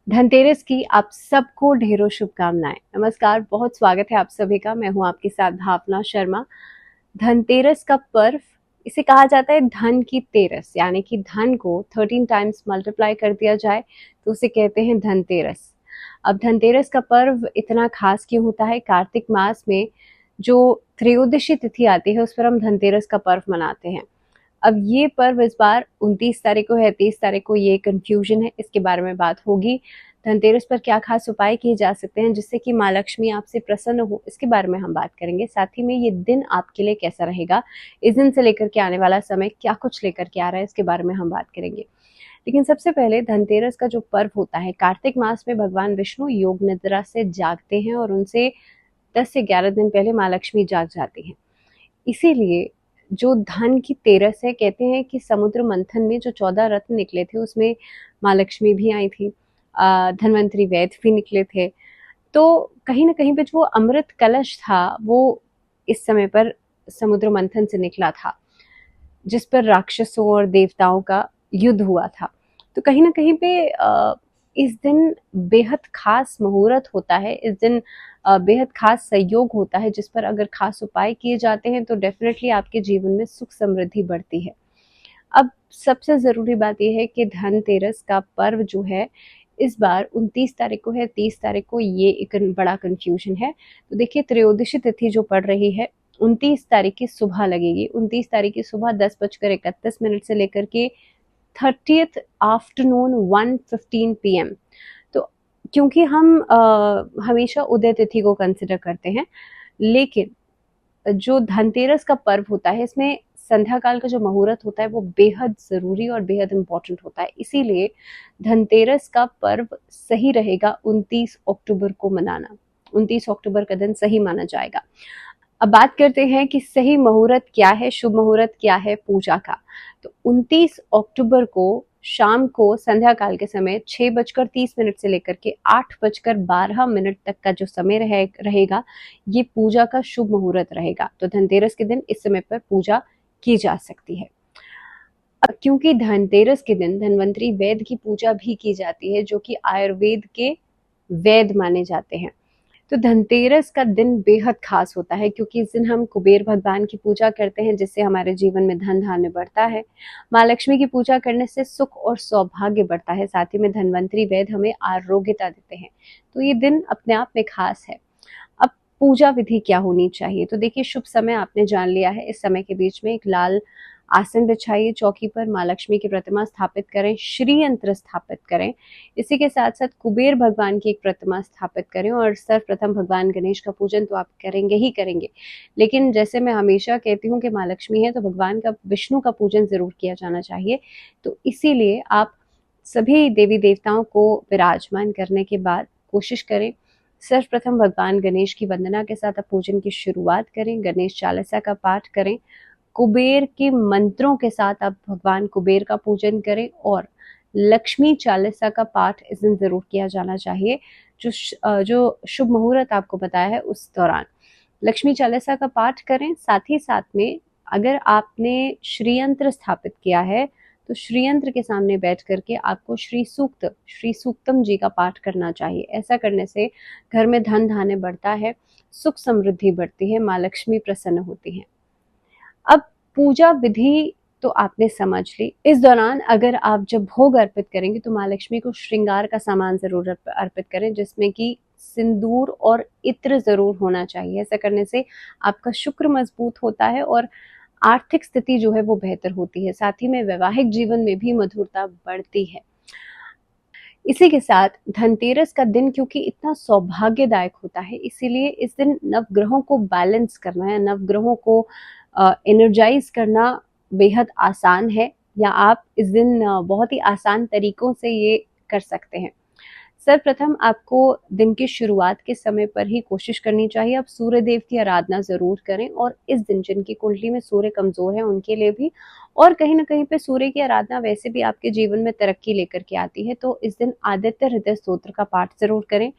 धनतेरस की आप सबको ढेरों शुभकामनाएं। नमस्कार, बहुत स्वागत है आप सभी का। मैं हूं आपके साथ भावना शर्मा। धनतेरस का पर्व, इसे कहा जाता है धन की तेरस, यानी कि धन को 13 टाइम्स मल्टीप्लाई कर दिया जाए तो उसे कहते हैं धनतेरस। अब धनतेरस का पर्व इतना खास क्यों होता है? कार्तिक मास में जो त्रयोदशी तिथि आती है उस पर हम धनतेरस का पर्व मनाते हैं। अब ये पर्व इस बार 29 तारीख को है, 30 तारीख को, ये कंफ्यूजन है, इसके बारे में बात होगी। धनतेरस पर क्या खास उपाय किए जा सकते हैं जिससे कि माँ लक्ष्मी आपसे प्रसन्न हो, इसके बारे में हम बात करेंगे। साथ ही में ये दिन आपके लिए कैसा रहेगा, इस दिन से लेकर के आने वाला समय क्या कुछ लेकर के आ रहा है, इसके बारे में हम बात करेंगे। लेकिन सबसे पहले धनतेरस का जो पर्व होता है, कार्तिक मास में भगवान विष्णु योग निद्रा से जागते हैं और उनसे 10 से 11 दिन पहले माँ लक्ष्मी जाग जाती हैं। इसीलिए जो धन की तेरस है, कहते हैं कि समुद्र मंथन में जो 14 रत्न निकले थे उसमें माँ लक्ष्मी भी आई थी, धन्वंतरी वैद्य भी निकले थे। तो कहीं ना कहीं पे जो अमृत कलश था वो इस समय पर समुद्र मंथन से निकला था, जिस पर राक्षसों और देवताओं का युद्ध हुआ था। तो कहीं ना कहीं पे इस दिन बेहद खास मुहूर्त होता है, इस दिन बेहद खास संयोग होता है, जिस पर अगर खास उपाय किए जाते हैं तो डेफिनेटली आपके जीवन में सुख समृद्धि बढ़ती है। अब सबसे ज़रूरी बात यह है कि धनतेरस का पर्व जो है इस बार 29 तारीख को है, 30 तारीख को, ये एक बड़ा कन्फ्यूजन है। तो देखिए, त्रयोदशी तिथि जो पड़ रही है 29 तारीख की सुबह लगेगी। 29 तारीख की सुबह 10:31 से लेकर के 30th आफ्टरनून 1:15 PM। तो क्योंकि हम हमेशा उदय तिथि को कंसिडर करते हैं, लेकिन जो धनतेरस का पर्व होता है इसमें संध्या काल का जो मुहूर्त होता है वो बेहद ज़रूरी और बेहद इम्पोर्टेंट होता है। इसीलिए धनतेरस का पर्व सही रहेगा 29 अक्टूबर को मनाना। 29 अक्टूबर का दिन सही माना जाएगा। अब बात करते हैं कि सही मुहूर्त क्या है, शुभ मुहूर्त क्या है पूजा का। तो 29 अक्टूबर को शाम को संध्या काल के समय 6:30 से लेकर के 8:12 तक का जो समय रहेगा, ये पूजा का शुभ मुहूर्त रहेगा। तो धनतेरस के दिन इस समय पर पूजा की जा सकती है। अब क्योंकि धनतेरस के दिन धन्वंतरी वैद्य की पूजा भी की जाती है, जो कि आयुर्वेद के वैद्य माने जाते हैं। तो धनतेरस का दिन बेहद खास होता है क्योंकि इस दिन हम कुबेर भगवान की पूजा करते हैं, जिससे हमारे जीवन में धन धान्य बढ़ता है। माँ लक्ष्मी की पूजा करने से सुख और सौभाग्य बढ़ता है। साथ ही में धन्वंतरी वैद्य हमें आरोग्यता देते हैं। तो ये दिन अपने आप में खास है। अब पूजा विधि क्या होनी चाहिए? तो देखिए, शुभ समय आपने जान लिया है। इस समय के बीच में एक लाल आसन बिछाइए, चौकी पर माँ लक्ष्मी की प्रतिमा स्थापित करें, श्री यंत्र स्थापित करें। इसी के साथ साथ कुबेर भगवान की एक प्रतिमा स्थापित करें और सर्वप्रथम भगवान गणेश का पूजन तो आप करेंगे ही करेंगे, लेकिन जैसे मैं हमेशा कहती हूँ कि माँ लक्ष्मी है तो भगवान का, विष्णु का पूजन जरूर किया जाना चाहिए। तो इसीलिए आप सभी देवी देवताओं को विराजमान करने के बाद कोशिश करें, सर्वप्रथम भगवान गणेश की वंदना के साथ आप पूजन की शुरुआत करें। गणेश चालीसा का पाठ करें, कुबेर के मंत्रों के साथ आप भगवान कुबेर का पूजन करें और लक्ष्मी चालीसा का पाठ इस दिन जरूर किया जाना चाहिए। जो शुभ मुहूर्त आपको बताया है उस दौरान लक्ष्मी चालीसा का पाठ करें। साथ ही साथ में अगर आपने श्री यंत्र स्थापित किया है तो श्री यंत्र के सामने बैठ करके आपको श्री सूक्तम जी का पाठ करना चाहिए। ऐसा करने से घर में धन धान्य बढ़ता है, सुख समृद्धि बढ़ती है, माँ लक्ष्मी प्रसन्न होती हैं। अब पूजा विधि तो आपने समझ ली। इस दौरान अगर आप जब भोग अर्पित करेंगे तो माँ लक्ष्मी को श्रृंगार का सामान जरूर अर्पित करें, जिसमें कि सिंदूर और इत्र जरूर होना चाहिए। ऐसा करने से आपका शुक्र मजबूत होता है और आर्थिक स्थिति जो है वो बेहतर होती है। साथ ही में वैवाहिक जीवन में भी मधुरता बढ़ती है। इसी के साथ धनतेरस का दिन क्योंकि इतना सौभाग्यदायक होता है, इसीलिए इस दिन नवग्रहों को बैलेंस करना या नवग्रहों को एनर्जाइज करना बेहद आसान है, या आप इस दिन बहुत ही आसान तरीकों से ये कर सकते हैं। सर्वप्रथम आपको दिन की शुरुआत के समय पर ही कोशिश करनी चाहिए आप सूर्य देव की आराधना जरूर करें, और इस दिन जिनकी कुंडली में सूर्य कमजोर है उनके लिए भी, और कहीं ना कहीं पे सूर्य की आराधना वैसे भी आपके जीवन में तरक्की लेकर के आती है, तो इस दिन आदित्य हृदय स्तोत्र का पाठ जरूर करें।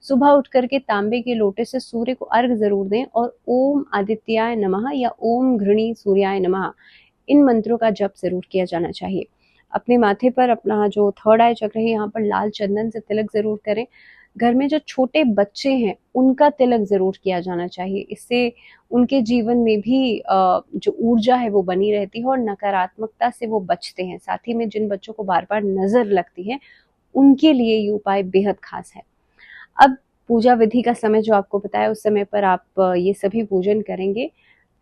सुबह उठ करके तांबे के लोटे से सूर्य को अर्घ जरूर दें और ओम आदित्याय नमः या ओम घृणी सूर्याय नमः, इन मंत्रों का जप जरूर किया जाना चाहिए। अपने माथे पर अपना जो थर्ड आई चक्र है यहाँ पर लाल चंदन से तिलक जरूर करें। घर में जो छोटे बच्चे हैं उनका तिलक जरूर किया जाना चाहिए। इससे उनके जीवन में भी जो ऊर्जा है वो बनी रहती है और नकारात्मकता से वो बचते हैं। साथ ही में जिन बच्चों को बार बार नजर लगती है उनके लिए ये उपाय बेहद खास है। अब पूजा विधि का समय जो आपको बताया, उस समय पर आप ये सभी पूजन करेंगे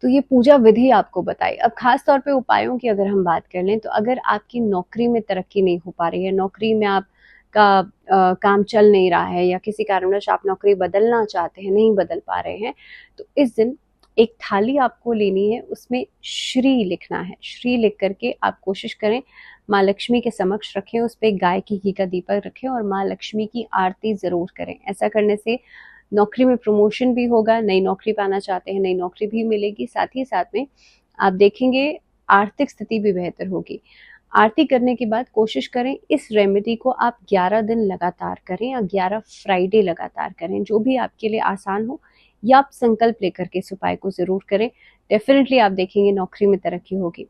तो ये पूजा विधि आपको बताई। अब खास तौर पे उपायों की अगर हम बात कर लें तो अगर आपकी नौकरी में तरक्की नहीं हो पा रही है, नौकरी में आपका काम चल नहीं रहा है या किसी कारणवश आप नौकरी बदलना चाहते हैं, नहीं बदल पा रहे हैं, तो इस दिन एक थाली आपको लेनी है, उसमें श्री लिखना है। श्री लिख करके आप कोशिश करें माँ लक्ष्मी के समक्ष रखें, उस पर गाय के घी का दीपक रखें और माँ लक्ष्मी की आरती जरूर करें। ऐसा करने से नौकरी में प्रमोशन भी होगा, नई नौकरी पाना चाहते हैं नई नौकरी भी मिलेगी, साथ ही साथ में आप देखेंगे आर्थिक स्थिति भी बेहतर होगी। आरती करने के बाद कोशिश करें इस रेमेडी को आप 11 दिन लगातार करें या 11 फ्राइडे लगातार करें, जो भी आपके लिए आसान हो, या आप संकल्प लेकर के इस उपाय को जरूर करें। डेफिनेटली आप देखेंगे नौकरी में तरक्की होगी।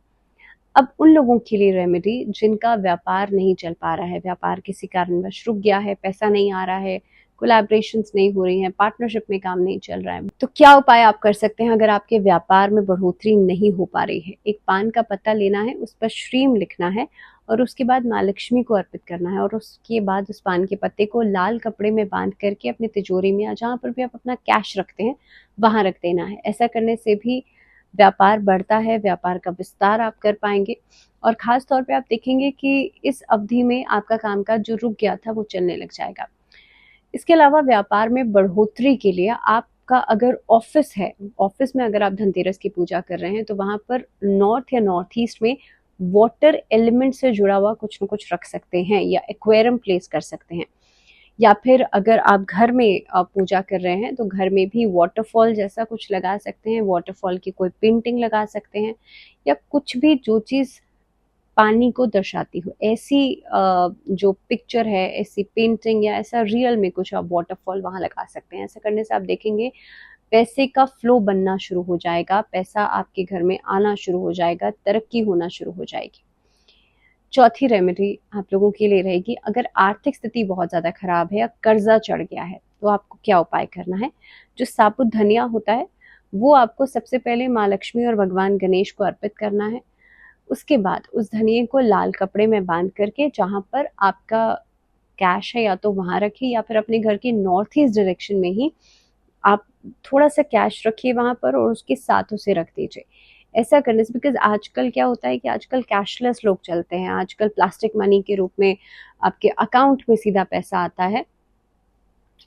अब उन लोगों के लिए रेमेडी जिनका व्यापार नहीं चल पा रहा है, व्यापार किसी कारणवश रुक गया है, पैसा नहीं आ रहा है, कोलैबोरेशंस नहीं हो रही हैं, पार्टनरशिप में काम नहीं चल रहा है, तो क्या उपाय आप कर सकते हैं अगर आपके व्यापार में बढ़ोतरी नहीं हो पा रही है? एक पान का पत्ता लेना है, उस पर श्रीम लिखना है और उसके बाद माँ लक्ष्मी को अर्पित करना है और उसके बाद उस पान के पत्ते को लाल कपड़े में बांध करके अपनी तिजोरी में या जहाँ पर भी आप अपना कैश रखते हैं वहां रख देना है। ऐसा करने से भी व्यापार बढ़ता है, व्यापार का विस्तार आप कर पाएंगे और खास तौर पे आप देखेंगे कि इस अवधि में आपका कामकाज जो रुक गया था वो चलने लग जाएगा। इसके अलावा व्यापार में बढ़ोतरी के लिए आपका अगर ऑफिस है, ऑफिस में अगर आप धनतेरस की पूजा कर रहे हैं तो वहां पर नॉर्थ या नॉर्थ ईस्ट में वाटर एलिमेंट से जुड़ा हुआ कुछ न कुछ रख सकते हैं या एक्वेरियम प्लेस कर सकते हैं। या फिर अगर आप घर में पूजा कर रहे हैं तो घर में भी वाटरफॉल जैसा कुछ लगा सकते हैं, वाटरफॉल की कोई पेंटिंग लगा सकते हैं या कुछ भी जो चीज़ पानी को दर्शाती हो, ऐसी जो पिक्चर है, ऐसी पेंटिंग या ऐसा रियल में कुछ आप वाटरफॉल वहां लगा सकते हैं। ऐसा करने से आप देखेंगे पैसे का फ्लो बनना शुरू हो जाएगा, पैसा आपके घर में आना शुरू हो जाएगा, तरक्की होना शुरू हो जाएगी। चौथी रेमेडी आप लोगों के लिए रहेगी, अगर आर्थिक स्थिति बहुत ज़्यादा खराब है या कर्जा चढ़ गया है तो आपको क्या उपाय करना है। जो साबुत धनिया होता है वो आपको सबसे पहले माँ लक्ष्मी और भगवान गणेश को अर्पित करना है। उसके बाद उस धनिये को लाल कपड़े में बांध करके जहाँ पर आपका कैश है या तो वहाँ रखिए या फिर अपने घर के नॉर्थ ईस्ट डायरेक्शन में ही आप थोड़ा सा कैश रखिए वहाँ पर और उसके साथ उसे रख दीजिए। ऐसा करने से, बिकॉज आजकल क्या होता है कि आजकल कैशलेस लोग चलते हैं, आजकल प्लास्टिक मनी के रूप में आपके अकाउंट में सीधा पैसा आता है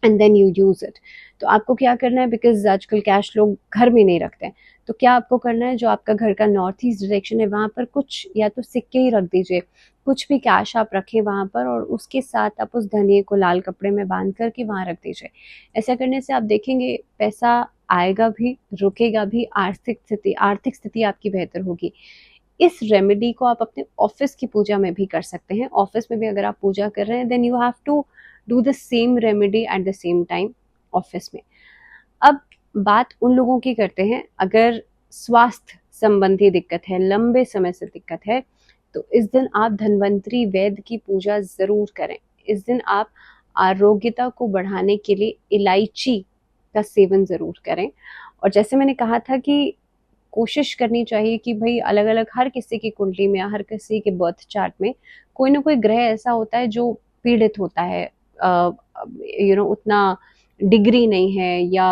and then you use it. तो आपको क्या करना है, बिकॉज आजकल कैश लोग घर में नहीं रखते हैं, तो क्या आपको करना है, जो आपका घर का नॉर्थ ईस्ट डायरेक्शन है वहाँ पर कुछ या तो सिक्के ही रख दीजिए, कुछ भी कैश आप रखें वहाँ पर और उसके साथ आप उस धनिये को लाल कपड़े में बांध करके वहाँ रख दीजिए। ऐसा करने से आप देखेंगे पैसा आएगा भी, रुकेगा भी, आर्थिक स्थिति आपकी बेहतर होगी। इस रेमेडी को आप अपने ऑफिस की पूजा में भी कर सकते हैं। ऑफिस में भी अगर आप पूजा कर रहे हैं then you have to do the same remedy at the same time office में। अब बात उन लोगों की करते हैं अगर स्वास्थ्य संबंधी दिक्कत है, लंबे समय से दिक्कत है, तो इस दिन आप धन्वंतरी वैद्य की पूजा जरूर करें। इस दिन आप आरोग्यता को बढ़ाने के लिए इलायची का सेवन जरूर करें। और जैसे मैंने कहा था कि कोशिश करनी चाहिए कि भाई अलग अलग हर किसी की कुंडली में, हर किसी के बर्थ चार्ट में कोई ना कोई ग्रह ऐसा होता है जो पीड़ित होता है, उतना डिग्री नहीं है या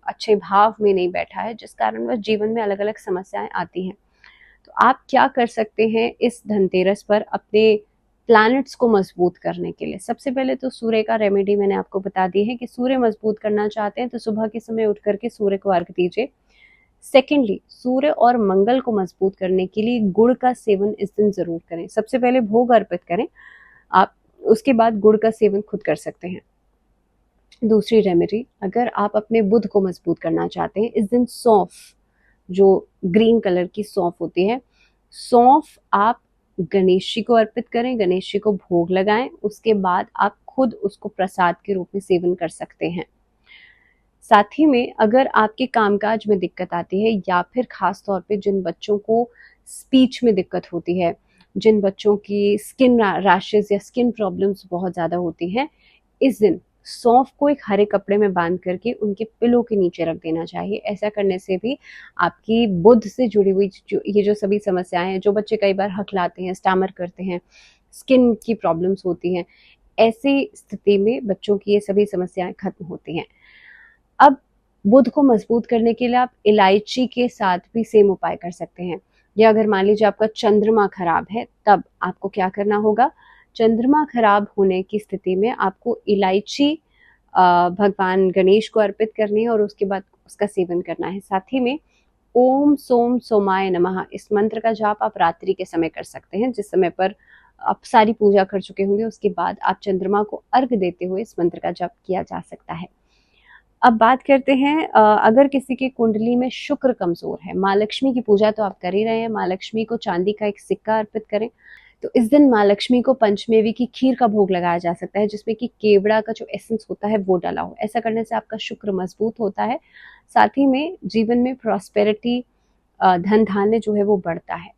अच्छे भाव में नहीं बैठा है, जिस कारण वह जीवन में अलग अलग समस्याएं आती हैं। तो आप क्या कर सकते हैं इस धनतेरस पर अपने प्लैनेट्स को मजबूत करने के लिए? सबसे पहले तो सूर्य का रेमेडी मैंने आपको बता दी है कि सूर्य मजबूत करना चाहते हैं तो सुबह के समय उठ करके सूर्य को अर्घ दीजिए। सेकेंडली, सूर्य और मंगल को मजबूत करने के लिए गुड़ का सेवन इस दिन जरूर करें। सबसे पहले भोग अर्पित करें आप, उसके बाद गुड़ का सेवन खुद कर सकते हैं। दूसरी रेमेडी, अगर आप अपने बुध को मजबूत करना चाहते हैं, इस दिन सौंफ, जो ग्रीन कलर की सौंफ होती है, सौंफ आप गणेश जी को अर्पित करें, गणेश जी को भोग लगाएं, उसके बाद आप खुद उसको प्रसाद के रूप में सेवन कर सकते हैं। साथ ही में अगर आपके कामकाज में दिक्कत आती है या फिर खास तौर पे जिन बच्चों को स्पीच में दिक्कत होती है, जिन बच्चों की स्किन रैशेज या स्किन प्रॉब्लम्स बहुत ज़्यादा होती हैं, इस दिन सौंफ को एक हरे कपड़े में बांध करके उनके पिलो के नीचे रख देना चाहिए। ऐसा करने से भी आपकी बुद्ध से जुड़ी हुई जो सभी समस्याएं हैं, जो बच्चे कई बार हकलाते हैं, स्टैमर करते हैं, स्किन की प्रॉब्लम्स होती हैं, ऐसी स्थिति में बच्चों की ये सभी समस्याएं खत्म होती हैं। अब बुध को मजबूत करने के लिए आप इलायची के साथ भी सेम उपाय कर सकते हैं। या अगर मान लीजिए आपका चंद्रमा खराब है, तब आपको क्या करना होगा, चंद्रमा खराब होने की स्थिति में आपको इलायची भगवान गणेश को अर्पित करनी है और उसके बाद उसका सेवन करना है। साथ ही में ओम सोम सोमाय नमः इस मंत्र का जाप आप रात्रि के समय कर सकते हैं, जिस समय पर आप सारी पूजा कर चुके होंगे। उसके बाद आप चंद्रमा को अर्घ देते हुए इस मंत्र का जाप किया जा सकता है। अब बात करते हैं, अगर किसी की कुंडली में शुक्र कमजोर है, माँ लक्ष्मी की पूजा तो आप कर ही रहे हैं, माँ लक्ष्मी को चांदी का एक सिक्का अर्पित करें। तो इस दिन माँ लक्ष्मी को पंचमेवी की खीर का भोग लगाया जा सकता है, जिसमें कि केवड़ा का जो एसेंस होता है वो डाला हो। ऐसा करने से आपका शुक्र मजबूत होता है, साथ ही में जीवन में प्रॉस्पेरिटी, धन धान्य जो है वो बढ़ता है।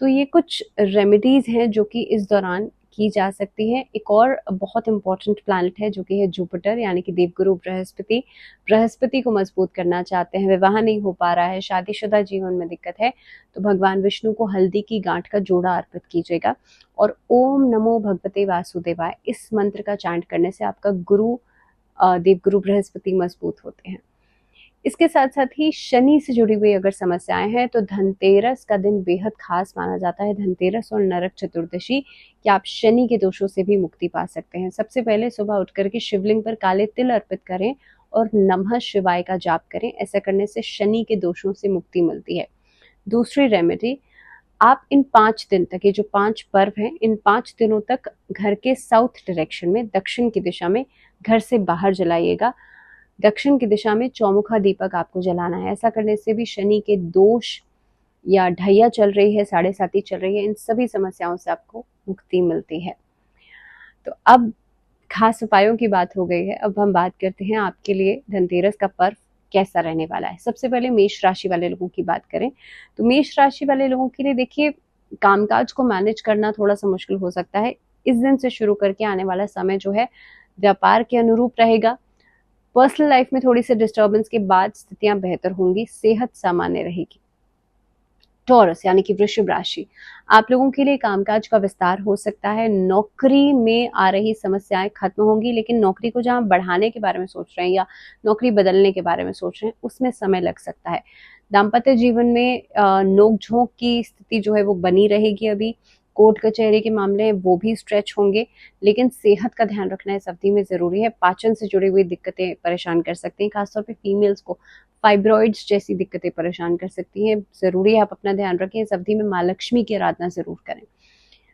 तो ये कुछ रेमेडीज हैं जो कि इस दौरान की जा सकती है। एक और बहुत इंपॉर्टेंट प्लैनेट है जो कि है जुपिटर, यानी कि देवगुरु बृहस्पति। बृहस्पति को मजबूत करना चाहते हैं, विवाह नहीं हो पा रहा है, शादीशुदा जीवन में दिक्कत है, तो भगवान विष्णु को हल्दी की गांठ का जोड़ा अर्पित कीजिएगा और ओम नमो भगवते वासुदेवाय इस मंत्र का चैंट करने से आपका गुरु देवगुरु बृहस्पति मजबूत होते हैं। इसके साथ साथ ही शनि से जुड़ी हुई अगर समस्याएं हैं तो धनतेरस का दिन बेहद खास माना जाता है। धनतेरस और नरक चतुर्दशी कि आप शनि के दोषों से भी मुक्ति पा सकते हैं। सबसे पहले सुबह उठ करके शिवलिंग पर काले तिल अर्पित करें और नमः शिवाय का जाप करें। ऐसा करने से शनि के दोषों से मुक्ति मिलती है। दूसरी रेमेडी, आप इन 5 दिन तक, ये जो 5 पर्व हैं, इन 5 दिनों तक घर के साउथ डायरेक्शन में, दक्षिण की दिशा में घर से बाहर जलाइएगा। दक्षिण की दिशा में चौमुखा दीपक आपको जलाना है। ऐसा करने से भी शनि के दोष या ढैया चल रही है, 7.5 चल रही है, इन सभी समस्याओं से आपको मुक्ति मिलती है। तो अब खास उपायों की बात हो गई है, अब हम बात करते हैं आपके लिए धनतेरस का पर्व कैसा रहने वाला है। सबसे पहले मेष राशि वाले लोगों की बात करें तो मेष राशि वाले लोगों के लिए देखिए, कामकाज को मैनेज करना थोड़ा सा मुश्किल हो सकता है। इस दिन से शुरू करके आने वाला समय जो है व्यापार के अनुरूप रहेगा। पर्सनल लाइफ में थोड़ी सी डिस्टर्बेंस के बाद स्थितियां बेहतर होंगी, सेहत सामान्य रहेगी। टॉरस यानी कि वृषभ राशि, आप लोगों के लिए कामकाज का विस्तार हो सकता है। नौकरी में आ रही समस्याएं खत्म होंगी, लेकिन नौकरी को जहां बढ़ाने के बारे में सोच रहे हैं या नौकरी बदलने के बारे में सोच रहे हैं, उसमें समय लग सकता है। दाम्पत्य जीवन में नोक-झोंक की स्थिति जो है वो बनी रहेगी। अभी कोर्ट कचहरी के मामले हैं वो भी स्ट्रेच होंगे, लेकिन सेहत का ध्यान रखना इस अवधि में जरूरी है। पाचन से जुड़ी हुई दिक्कतें परेशान कर सकती हैं, खासतौर पे फीमेल्स को फाइब्रॉइड्स जैसी दिक्कतें परेशान कर सकती हैं। जरूरी है आप अपना ध्यान रखें। इस अवधि में माँ लक्ष्मी की आराधना जरूर करें।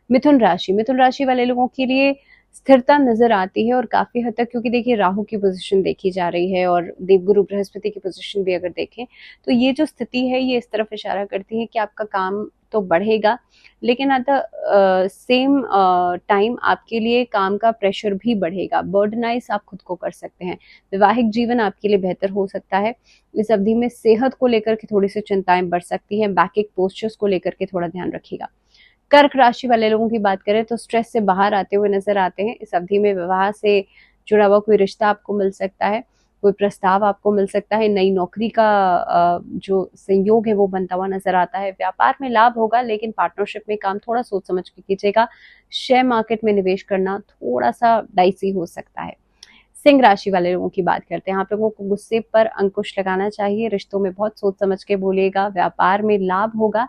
मिथुन राशि वाले लोगों के लिए स्थिरता नजर आती है और काफी हद तक, क्योंकि देखिए राहु की पोजीशन देखी जा रही है और देवगुरु बृहस्पति की पोजीशन भी अगर देखें तो ये जो स्थिति है ये इस तरफ इशारा करती है कि आपका काम तो बढ़ेगा, लेकिन एट द सेम टाइम आपके लिए काम का प्रेशर भी बढ़ेगा। बर्डनाइज आप खुद को कर सकते हैं। वैवाहिक जीवन आपके लिए बेहतर हो सकता है। इस अवधि में सेहत को लेकर के थोड़ी सी चिंताएं बढ़ सकती हैं। बैक पोस्चर्स को लेकर के थोड़ा ध्यान रखिएगा। कर्क राशि वाले लोगों की बात करें तो स्ट्रेस से बाहर आते हुए नजर आते हैं। इस अवधि में विवाह से जुड़ा हुआ कोई रिश्ता आपको मिल सकता है, कोई प्रस्ताव आपको मिल सकता है, नई नौकरी का जो संयोग है वो बनता हुआ नजर आता है। व्यापार में लाभ होगा, लेकिन पार्टनरशिप में काम थोड़ा सोच समझ के कीजिएगा। शेयर मार्केट में निवेश करना थोड़ा सा डाइसी हो सकता है। सिंह राशि वाले लोगों की बात करते हैं, आप लोगों को गुस्से पर अंकुश लगाना चाहिए। रिश्तों में बहुत सोच समझ के बोलिएगा। व्यापार में लाभ होगा,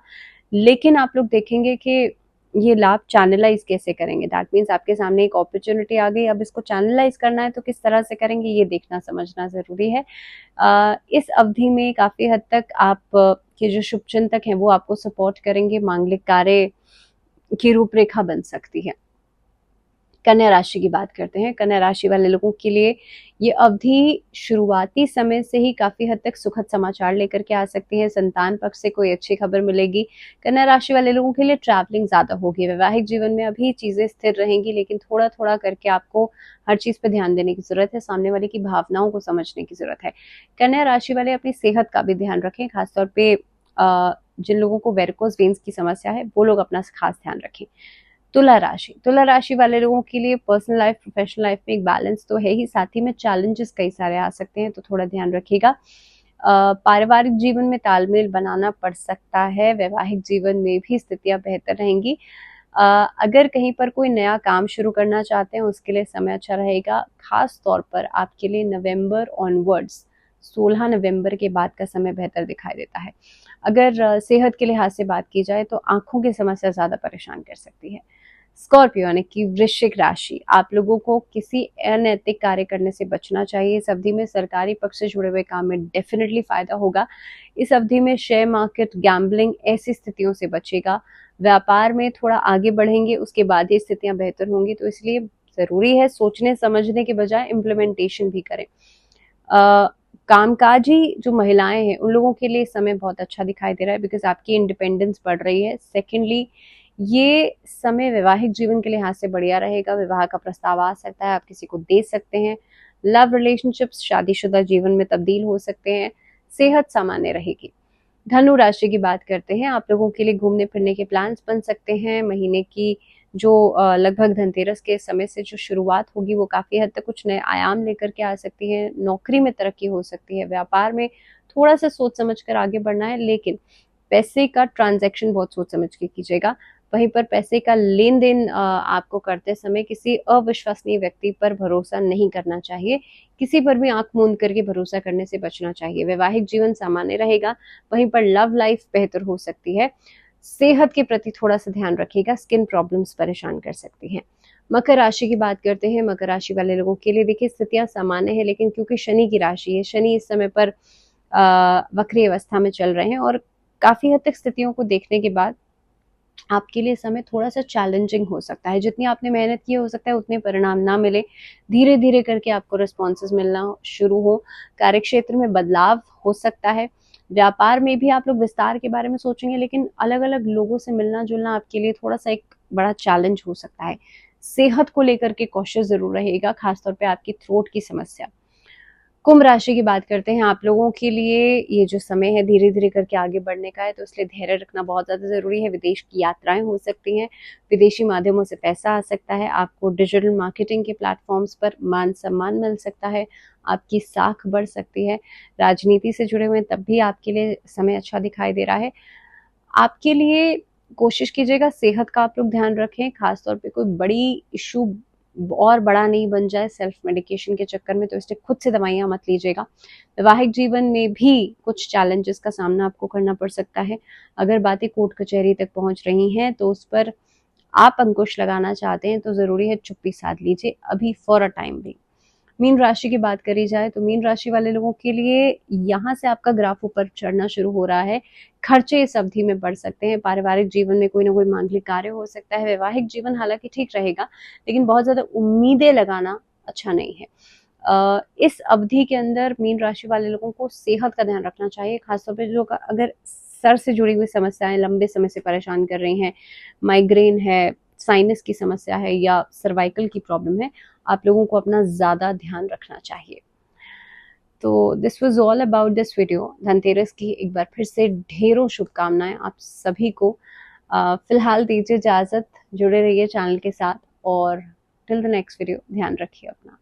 लेकिन आप लोग देखेंगे कि ये लाभ चैनलाइज कैसे करेंगे। दैट मीन्स आपके सामने एक अपॉर्चुनिटी आ गई, अब इसको चैनलाइज करना है तो किस तरह से करेंगे, ये देखना समझना जरूरी है। इस अवधि में काफी हद तक आप के जो शुभ चिंतक हैं वो आपको सपोर्ट करेंगे। मांगलिक कार्य की रूपरेखा बन सकती है। कन्या राशि की बात करते हैं। कन्या राशि वाले लोगों के लिए ये अवधि शुरुआती समय से ही काफी हद तक सुखद समाचार लेकर के आ सकती है। संतान पक्ष से कोई अच्छी खबर मिलेगी। कन्या राशि वाले लोगों के लिए ट्रैवलिंग ज्यादा होगी। वैवाहिक जीवन में अभी चीजें स्थिर रहेंगी, लेकिन थोड़ा थोड़ा करके आपको हर चीज पे ध्यान देने की जरूरत है। सामने वाले की भावनाओं को समझने की जरूरत है। कन्या राशि वाले अपनी सेहत का भी ध्यान रखें, खासतौर पे जिन लोगों को वेरिकोज वेन्स की समस्या है वो लोग अपना खास ध्यान रखें। तुला राशि वाले लोगों के लिए पर्सनल लाइफ प्रोफेशनल लाइफ में एक बैलेंस तो है ही, साथ ही में चैलेंजेस कई सारे आ सकते हैं, तो थोड़ा ध्यान रखिएगा। पारिवारिक जीवन में तालमेल बनाना पड़ सकता है, वैवाहिक जीवन में भी स्थितियां बेहतर रहेंगी। अगर कहीं पर कोई नया काम शुरू करना चाहते हैं उसके लिए समय अच्छा रहेगा। खास तौर पर आपके लिए नवंबर ऑनवर्ड्स 16 नवंबर के बाद का समय बेहतर दिखाई देता है। अगर सेहत के लिहाज से बात की जाए तो आंखों की समस्या ज़्यादा परेशान कर सकती है। स्कॉर्पियो यानी कि वृश्चिक राशि, आप लोगों को किसी अनैतिक कार्य करने से बचना चाहिए। इस अवधि में सरकारी पक्ष से जुड़े हुए काम में डेफिनेटली फायदा होगा। इस अवधि में शेयर मार्केट, गैम्बलिंग ऐसी स्थितियों से बचेगा। व्यापार में थोड़ा आगे बढ़ेंगे, उसके बाद ये स्थितियां बेहतर होंगी, तो इसलिए जरूरी है सोचने समझने के बजाय इम्प्लीमेंटेशन भी करें। कामकाजी जो महिलाएं हैं उन लोगों के लिए समय बहुत अच्छा दिखाई दे रहा है, बिकॉज आपकी इंडिपेंडेंस बढ़ रही है। सेकेंडली, ये समय वैवाहिक जीवन के लिहाज से बढ़िया रहेगा, विवाह का प्रस्ताव आ सकता है, आप किसी को दे सकते हैं। लव रिलेशनशिप्स शादीशुदा जीवन में तब्दील हो सकते हैं। सेहत सामान्य रहेगी। धनु राशि की बात करते हैं, आप लोगों के लिए घूमने फिरने के प्लान्स बन सकते हैं। महीने की जो लगभग धनतेरस के समय से जो शुरुआत होगी वो काफी हद तक कुछ नए आयाम लेकर के आ सकती है। नौकरी में तरक्की हो सकती है। व्यापार में थोड़ा सा सोच समझ कर आगे बढ़ना है, लेकिन पैसे का ट्रांजैक्शन बहुत सोच समझ के कीजिएगा। वहीं पर पैसे का लेन देन आपको करते समय किसी अविश्वसनीय व्यक्ति पर भरोसा नहीं करना चाहिए। किसी पर भी आंख मूंद करके भरोसा करने से बचना चाहिए। वैवाहिक जीवन सामान्य रहेगा, वहीं पर लव लाइफ बेहतर हो सकती है। सेहत के प्रति थोड़ा सा ध्यान रखिएगा, स्किन प्रॉब्लम्स परेशान कर सकती हैं। मकर राशि की बात करते हैं, मकर राशि वाले लोगों के लिए देखिए स्थितियां सामान्य है, लेकिन क्योंकि शनि की राशि है, शनि इस समय पर वक्री अवस्था में चल रहे हैं और काफी हद तक स्थितियों को देखने के बाद आपके लिए समय थोड़ा सा चैलेंजिंग हो सकता है। जितनी आपने मेहनत की हो सकता है उतने परिणाम ना मिले, धीरे धीरे करके आपको रिस्पॉन्सेज मिलना शुरू हो। कार्यक्षेत्र में बदलाव हो सकता है। व्यापार में भी आप लोग विस्तार के बारे में सोचेंगे, लेकिन अलग अलग लोगों से मिलना जुलना आपके लिए थोड़ा सा एक बड़ा चैलेंज हो सकता है। सेहत को लेकर के कॉशियस जरूर रहेगा, खासतौर पे आपकी थ्रोट की समस्या। कुंभ राशि की बात करते हैं, आप लोगों के लिए ये जो समय है धीरे धीरे करके आगे बढ़ने का है, तो इसलिए धैर्य रखना बहुत ज़्यादा ज़रूरी है। विदेश की यात्राएं हो सकती हैं, विदेशी माध्यमों से पैसा आ सकता है, आपको डिजिटल मार्केटिंग के प्लेटफॉर्म्स पर मान सम्मान मिल सकता है, आपकी साख बढ़ सकती है। राजनीति से जुड़े हुए तब भी आपके लिए समय अच्छा दिखाई दे रहा है। आपके लिए कोशिश कीजिएगा सेहत का आप लोग ध्यान रखें, खासतौर पे कोई बड़ी इशू और बड़ा नहीं बन जाए सेल्फ मेडिकेशन के चक्कर में, तो इसलिए खुद से दवाइयां मत लीजिएगा। वैवाहिक जीवन में भी कुछ चैलेंजेस का सामना आपको करना पड़ सकता है। अगर बातें कोर्ट कचहरी तक पहुंच रही हैं तो उस पर आप अंकुश लगाना चाहते हैं तो जरूरी है चुप्पी साध लीजिए अभी फॉर अ टाइम भी। मीन राशि की बात करी जाए तो मीन राशि वाले लोगों के लिए यहाँ से आपका ग्राफ ऊपर चढ़ना शुरू हो रहा है। खर्चे इस अवधि में बढ़ सकते हैं। पारिवारिक जीवन में कोई ना कोई मांगलिक कार्य हो सकता है। वैवाहिक जीवन हालांकि ठीक रहेगा, लेकिन बहुत ज्यादा उम्मीदें लगाना अच्छा नहीं है। इस अवधि के अंदर मीन राशि वाले लोगों को सेहत का ध्यान रखना चाहिए, खासतौर पर जो अगर सर से जुड़ी हुई समस्याएं लंबे समय से परेशान कर रही हैं, माइग्रेन है, साइनस की समस्या है या सर्वाइकल की प्रॉब्लम है, आप लोगों को अपना ज़्यादा ध्यान रखना चाहिए। तो this was all about this video. Dhanteras की एक बार फिर से ढेरों शुभकामनाएं आप सभी को। फिलहाल दीजिए इजाज़त, जुड़े रहिए चैनल के साथ और टिल द नेक्स्ट वीडियो ध्यान रखिए अपना।